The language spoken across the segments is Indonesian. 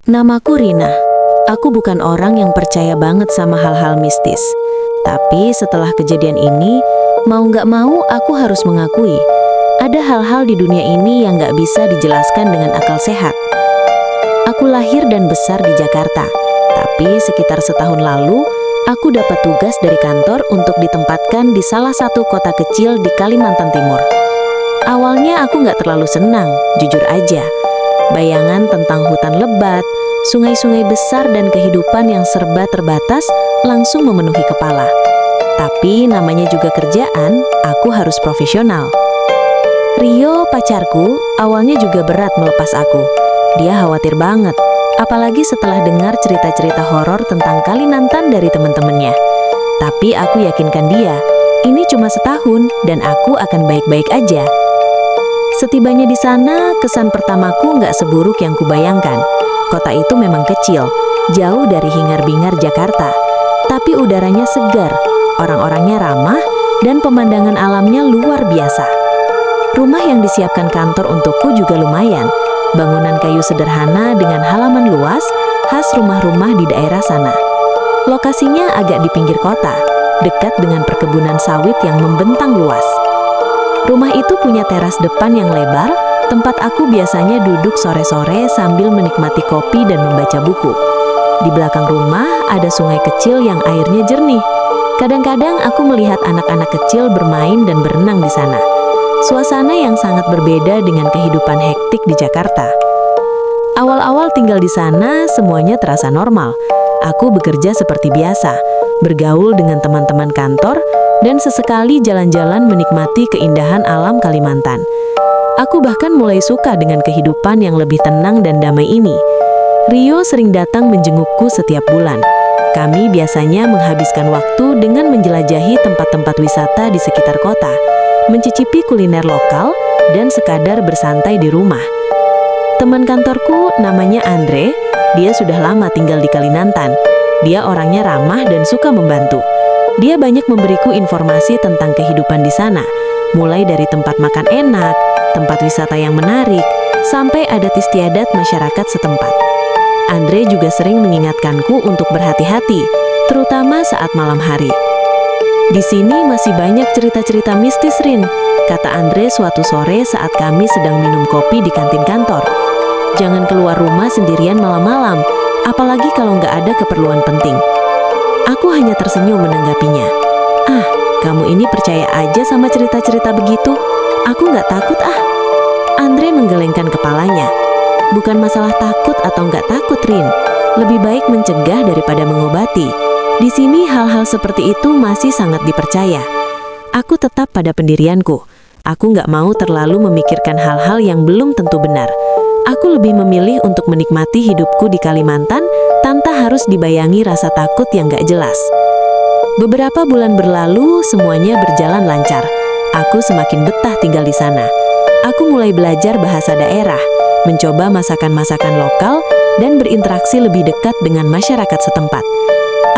Namaku Rina. Aku bukan orang yang percaya banget sama hal-hal mistis. Tapi setelah kejadian ini, mau nggak mau aku harus mengakui, ada hal-hal di dunia ini yang nggak bisa dijelaskan dengan akal sehat. Aku lahir dan besar di Jakarta, tapi sekitar setahun lalu, aku dapat tugas dari kantor untuk ditempatkan di salah satu kota kecil di Kalimantan Timur. Awalnya aku nggak terlalu senang, jujur aja. Bayangan tentang hutan lebat, sungai-sungai besar dan kehidupan yang serba terbatas langsung memenuhi kepala. Tapi namanya juga kerjaan, aku harus profesional. Rio, pacarku, awalnya juga berat melepas aku. Dia khawatir banget, apalagi setelah dengar cerita-cerita horor tentang Kalimantan dari teman-temannya. Tapi aku yakinkan dia, ini cuma setahun dan aku akan baik-baik aja. Setibanya di sana, kesan pertamaku nggak seburuk yang kubayangkan. Kota itu memang kecil, jauh dari hingar-bingar Jakarta. Tapi udaranya segar, orang-orangnya ramah, dan pemandangan alamnya luar biasa. Rumah yang disiapkan kantor untukku juga lumayan. Bangunan kayu sederhana dengan halaman luas, khas rumah-rumah di daerah sana. Lokasinya agak di pinggir kota, dekat dengan perkebunan sawit yang membentang luas. Rumah itu punya teras depan yang lebar, tempat aku biasanya duduk sore-sore sambil menikmati kopi dan membaca buku. Di belakang rumah ada sungai kecil yang airnya jernih. Kadang-kadang aku melihat anak-anak kecil bermain dan berenang di sana. Suasana yang sangat berbeda dengan kehidupan hektik di Jakarta. Awal-awal tinggal di sana, semuanya terasa normal. Aku bekerja seperti biasa, bergaul dengan teman-teman kantor, dan sesekali jalan-jalan menikmati keindahan alam Kalimantan. Aku bahkan mulai suka dengan kehidupan yang lebih tenang dan damai ini. Rio sering datang menjengukku setiap bulan. Kami biasanya menghabiskan waktu dengan menjelajahi tempat-tempat wisata di sekitar kota, mencicipi kuliner lokal, dan sekadar bersantai di rumah. Teman kantorku namanya Andre, dia sudah lama tinggal di Kalimantan. Dia orangnya ramah dan suka membantu. Dia banyak memberiku informasi tentang kehidupan di sana, mulai dari tempat makan enak, tempat wisata yang menarik, sampai adat istiadat masyarakat setempat. Andre juga sering mengingatkanku untuk berhati-hati, terutama saat malam hari. Di sini masih banyak cerita-cerita mistis, Rin, kata Andre suatu sore saat kami sedang minum kopi di kantin kantor. Jangan keluar rumah sendirian malam-malam, apalagi kalau nggak ada keperluan penting. Aku hanya tersenyum menanggapinya. Ah, kamu ini percaya aja sama cerita-cerita begitu? Aku nggak takut ah. Andre menggelengkan kepalanya. Bukan masalah takut atau nggak takut, Rin. Lebih baik mencegah daripada mengobati. Di sini hal-hal seperti itu masih sangat dipercaya. Aku tetap pada pendirianku. Aku nggak mau terlalu memikirkan hal-hal yang belum tentu benar. Aku lebih memilih untuk menikmati hidupku di Kalimantan tanpa harus dibayangi rasa takut yang gak jelas. Beberapa bulan berlalu, semuanya berjalan lancar. Aku semakin betah tinggal di sana. Aku mulai belajar bahasa daerah, mencoba masakan-masakan lokal, dan berinteraksi lebih dekat dengan masyarakat setempat.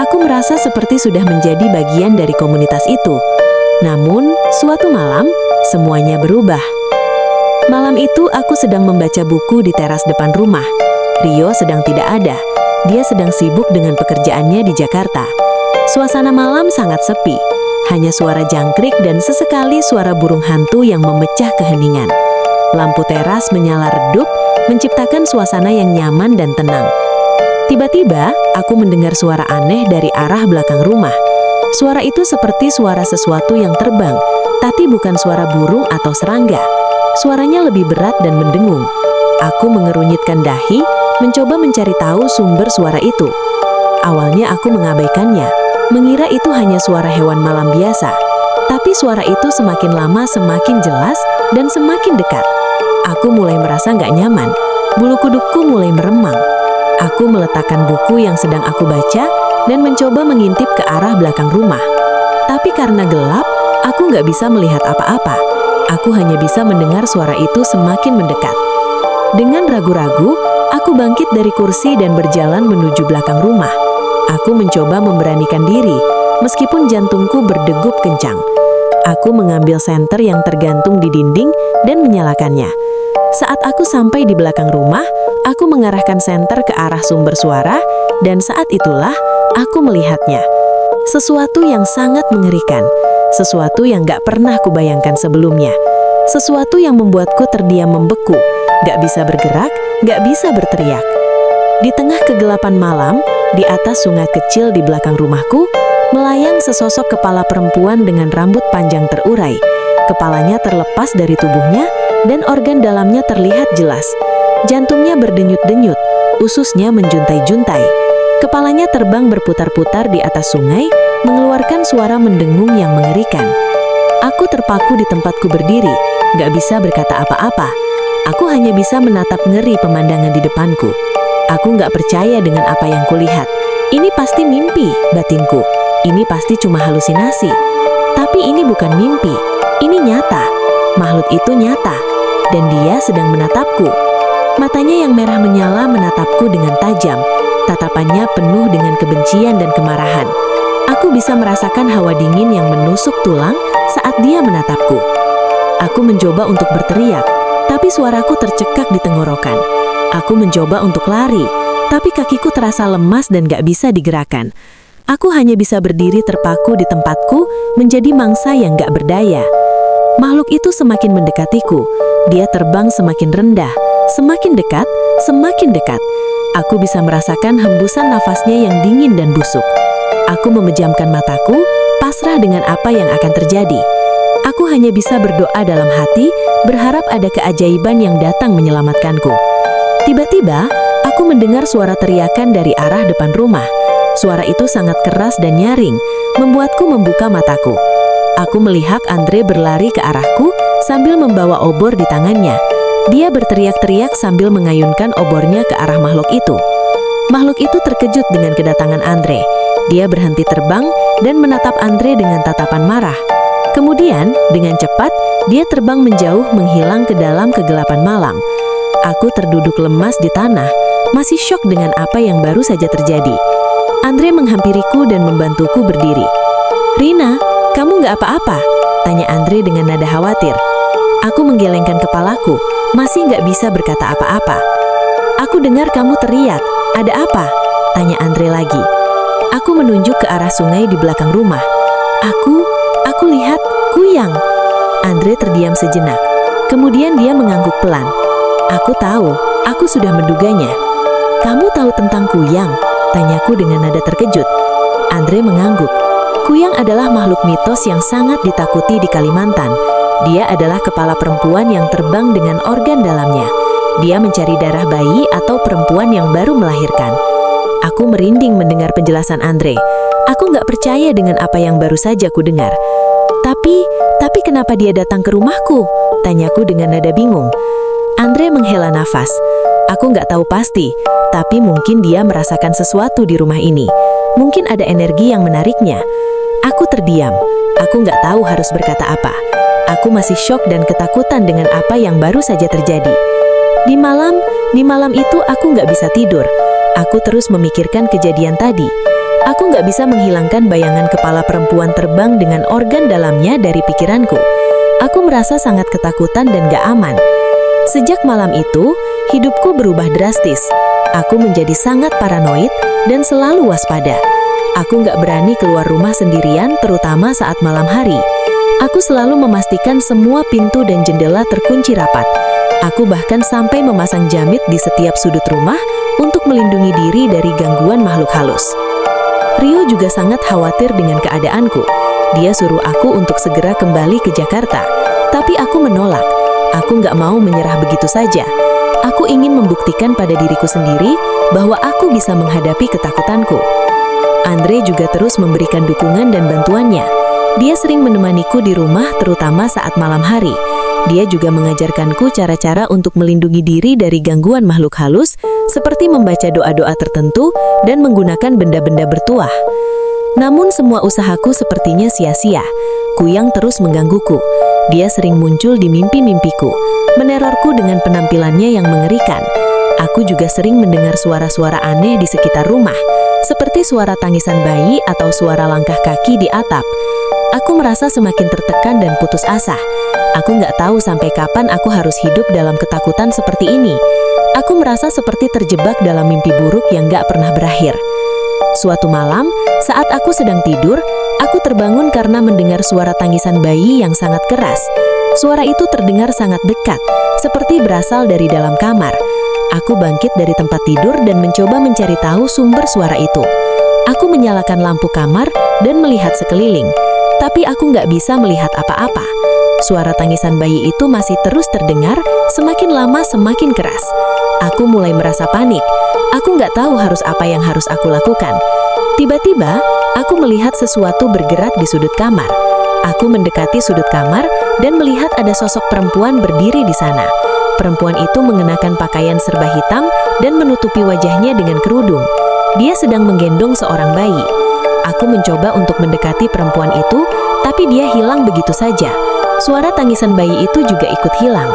Aku merasa seperti sudah menjadi bagian dari komunitas itu. Namun, suatu malam, semuanya berubah. Malam itu aku sedang membaca buku di teras depan rumah. Rio sedang tidak ada. Dia sedang sibuk dengan pekerjaannya di Jakarta. Suasana malam sangat sepi. Hanya suara jangkrik dan sesekali suara burung hantu yang memecah keheningan. Lampu teras menyala redup, menciptakan suasana yang nyaman dan tenang. Tiba-tiba, aku mendengar suara aneh dari arah belakang rumah. Suara itu seperti suara sesuatu yang terbang, tapi bukan suara burung atau serangga. Suaranya lebih berat dan mendengung. Aku mengerunyitkan dahi, mencoba mencari tahu sumber suara itu. Awalnya aku mengabaikannya, mengira itu hanya suara hewan malam biasa. Tapi suara itu semakin lama semakin jelas dan semakin dekat. Aku mulai merasa nggak nyaman. Bulu kudukku mulai meremang. Aku meletakkan buku yang sedang aku baca dan mencoba mengintip ke arah belakang rumah. Tapi karena gelap, aku nggak bisa melihat apa-apa. Aku hanya bisa mendengar suara itu semakin mendekat. Dengan ragu-ragu, aku bangkit dari kursi dan berjalan menuju belakang rumah. Aku mencoba memberanikan diri, meskipun jantungku berdegup kencang. Aku mengambil senter yang tergantung di dinding dan menyalakannya. Saat aku sampai di belakang rumah, aku mengarahkan senter ke arah sumber suara, dan saat itulah aku melihatnya. Sesuatu yang sangat mengerikan, sesuatu yang gak pernah kubayangkan sebelumnya. Sesuatu yang membuatku terdiam membeku, gak bisa bergerak, gak bisa berteriak. Di tengah kegelapan malam, di atas sungai kecil di belakang rumahku, melayang sesosok kepala perempuan dengan rambut panjang terurai. Kepalanya terlepas dari tubuhnya, dan organ dalamnya terlihat jelas. Jantungnya berdenyut-denyut, ususnya menjuntai-juntai. Kepalanya terbang berputar-putar di atas sungai, mengeluarkan suara mendengung yang mengerikan. Aku terpaku di tempatku berdiri, gak bisa berkata apa-apa. Aku hanya bisa menatap ngeri pemandangan di depanku. Aku gak percaya dengan apa yang kulihat. Ini pasti mimpi, batinku. Ini pasti cuma halusinasi. Tapi ini bukan mimpi, ini nyata. Makhluk itu nyata, dan dia sedang menatapku. Matanya yang merah menyala menatapku dengan tajam. Tatapannya penuh dengan kebencian dan kemarahan. Aku bisa merasakan hawa dingin yang menusuk tulang saat dia menatapku. Aku mencoba untuk berteriak, tapi suaraku tercekak di tenggorokan. Aku mencoba untuk lari, tapi kakiku terasa lemas dan gak bisa digerakkan. Aku hanya bisa berdiri terpaku di tempatku, menjadi mangsa yang gak berdaya. Makhluk itu semakin mendekatiku. Dia terbang semakin rendah, semakin dekat, semakin dekat. Aku bisa merasakan hembusan nafasnya yang dingin dan busuk. Aku memejamkan mataku, pasrah dengan apa yang akan terjadi. Aku hanya bisa berdoa dalam hati, berharap ada keajaiban yang datang menyelamatkanku. Tiba-tiba, aku mendengar suara teriakan dari arah depan rumah. Suara itu sangat keras dan nyaring, membuatku membuka mataku. Aku melihat Andre berlari ke arahku sambil membawa obor di tangannya. Dia berteriak-teriak sambil mengayunkan obornya ke arah makhluk itu. Makhluk itu terkejut dengan kedatangan Andre. Dia berhenti terbang dan menatap Andre dengan tatapan marah. Kemudian, dengan cepat, dia terbang menjauh menghilang ke dalam kegelapan malam. Aku terduduk lemas di tanah, masih syok dengan apa yang baru saja terjadi. Andre menghampiriku dan membantuku berdiri. "Rina, kamu nggak apa-apa?" tanya Andre dengan nada khawatir. Aku menggelengkan kepalaku, masih nggak bisa berkata apa-apa. "Aku dengar kamu teriak, ada apa?" tanya Andre lagi. Aku menunjuk ke arah sungai di belakang rumah. Aku lihat kuyang." Andre terdiam sejenak. Kemudian dia mengangguk pelan. "Aku tahu, aku sudah menduganya." "Kamu tahu tentang kuyang?" tanyaku dengan nada terkejut. Andre mengangguk. Kuyang adalah makhluk mitos yang sangat ditakuti di Kalimantan. Dia adalah kepala perempuan yang terbang dengan organ dalamnya. Dia mencari darah bayi atau perempuan yang baru melahirkan. Aku merinding mendengar penjelasan Andre. Aku nggak percaya dengan apa yang baru saja ku dengar. Tapi kenapa dia datang ke rumahku? Tanyaku dengan nada bingung. Andre menghela nafas. Aku nggak tahu pasti, tapi mungkin dia merasakan sesuatu di rumah ini. Mungkin ada energi yang menariknya. Aku terdiam. Aku nggak tahu harus berkata apa. Aku masih syok dan ketakutan dengan apa yang baru saja terjadi. Di malam itu aku nggak bisa tidur. Aku terus memikirkan kejadian tadi. Aku nggak bisa menghilangkan bayangan kepala perempuan terbang dengan organ dalamnya dari pikiranku. Aku merasa sangat ketakutan dan gak aman. Sejak malam itu, hidupku berubah drastis. Aku menjadi sangat paranoid dan selalu waspada. Aku nggak berani keluar rumah sendirian, terutama saat malam hari. Aku selalu memastikan semua pintu dan jendela terkunci rapat. Aku bahkan sampai memasang jamit di setiap sudut rumah untuk melindungi diri dari gangguan makhluk halus. Rio juga sangat khawatir dengan keadaanku. Dia suruh aku untuk segera kembali ke Jakarta. Tapi aku menolak. Aku nggak mau menyerah begitu saja. Aku ingin membuktikan pada diriku sendiri bahwa aku bisa menghadapi ketakutanku. Andre juga terus memberikan dukungan dan bantuannya. Dia sering menemaniku di rumah, terutama saat malam hari. Dia juga mengajarkanku cara-cara untuk melindungi diri dari gangguan makhluk halus, seperti membaca doa-doa tertentu dan menggunakan benda-benda bertuah. Namun semua usahaku sepertinya sia-sia. Kuyang terus menggangguku. Dia sering muncul di mimpi-mimpiku, menerorku dengan penampilannya yang mengerikan. Aku juga sering mendengar suara-suara aneh di sekitar rumah, seperti suara tangisan bayi atau suara langkah kaki di atap. Aku merasa semakin tertekan dan putus asa. Aku nggak tahu sampai kapan aku harus hidup dalam ketakutan seperti ini. Aku merasa seperti terjebak dalam mimpi buruk yang nggak pernah berakhir. Suatu malam, saat aku sedang tidur, aku terbangun karena mendengar suara tangisan bayi yang sangat keras. Suara itu terdengar sangat dekat, seperti berasal dari dalam kamar. Aku bangkit dari tempat tidur dan mencoba mencari tahu sumber suara itu. Aku menyalakan lampu kamar dan melihat sekeliling, tapi aku nggak bisa melihat apa-apa. Suara tangisan bayi itu masih terus terdengar, semakin lama semakin keras. Aku mulai merasa panik. Aku nggak tahu harus apa yang harus aku lakukan. Tiba-tiba, aku melihat sesuatu bergerak di sudut kamar. Aku mendekati sudut kamar dan melihat ada sosok perempuan berdiri di sana. Perempuan itu mengenakan pakaian serba hitam dan menutupi wajahnya dengan kerudung. Dia sedang menggendong seorang bayi. Aku mencoba untuk mendekati perempuan itu, tapi dia hilang begitu saja. Suara tangisan bayi itu juga ikut hilang.